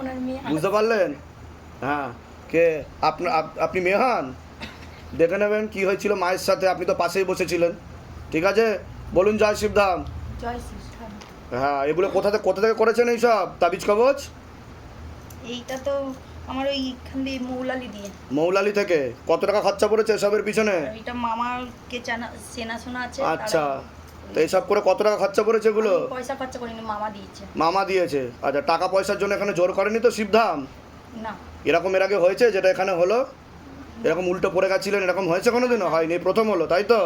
ওনার মেয়ে বুঝতে পারলেন? হ্যাঁ, কে আপনি মেয়ে হন? দেখে নেবেন কি হয়েছিল মায়ের সাথে, আপনি তো পাশেই বসেছিলেন। ঠিক আছে, বলুন জয় শিবধাম। জয় শ্রীরাম। হ্যাঁ, এগুলো কোথা থেকে করেছেন এইসব তাবিজ কবচ? এইটা তো আমার ওইখান দিয়ে মৌলালি দিয়ে। মৌলালি থেকে কত টাকা খরচা পড়েছে এসবের পিছনে? আর এটা মামাকে চেনাশোনা আছে। আচ্ছা, তো এইসব করে কত টাকা খরচা পড়েছে এগুলো? আমি পয়সা খরচা করিনি, মামা দিয়েছে। মামা দিয়েছে। আচ্ছা, টাকা পয়সার জন্য এখানে জোর করেনি তো শিবধাম? না, এরকম এর আগে হয়েছে যেটা এখানে হলো? এরকম উল্টো পড়ে গেছিলেন এরকম হয়েছে কোনোদিনও? হয়নি, এই প্রথম হলো, তাই তো?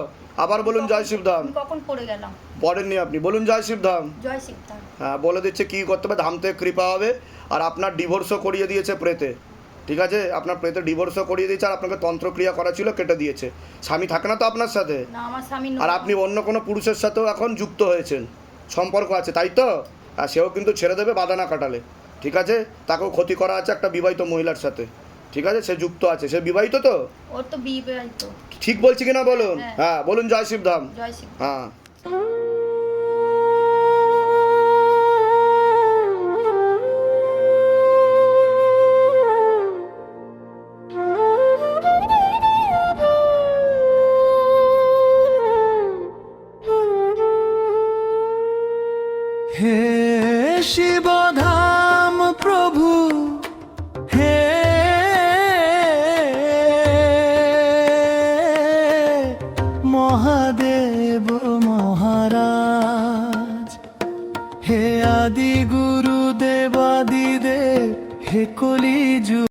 আবার বলুন জয় শিবধাম। আমি কখন পড়ে গেলাম? পড়েননি আপনি, বলুন জয় শিবধাম। জয় শ্রীরাম। হ্যাঁ, বলে দিচ্ছে কী করতে হবে, ধাম থেকে কৃপা হবে। আর আপনার ডিভোর্সও করিয়ে দিয়েছে প্রেতে। ঠিক আছে, আপনার প্রেতে ডিভোর্সও করিয়ে দিয়েছে, আর আপনাকে তন্ত্রক্রিয়া করা ছিল, কেটে দিয়েছে। স্বামী থাকে না তো আপনার সাথে? না, আমার স্বামী আর আপনি অন্য কোনো পুরুষের সাথেও এখন যুক্ত হয়েছেন, সম্পর্ক আছে, তাই তো? আর সেও কিন্তু ছেড়ে দেবে বাধা না কাটালে। ঠিক আছে, তাকেও ক্ষতি করা আছে একটা বিবাহিত মহিলার সাথে। ঠিক আছে, সে যুক্ত আছে, সে বিবাহিত তো? ওর তো বিবাহিত। ঠিক বলছি কিনা বলুন? হ্যাঁ। হ্যাঁ, বলুন জয় শিবধাম। জয় শ্রীরাম। হ্যাঁ। হে শিবধাম প্রভু, হে মহাদেব মহারাজ, হে আদি গুরু দেবাদিদেব, হে কলিযুগ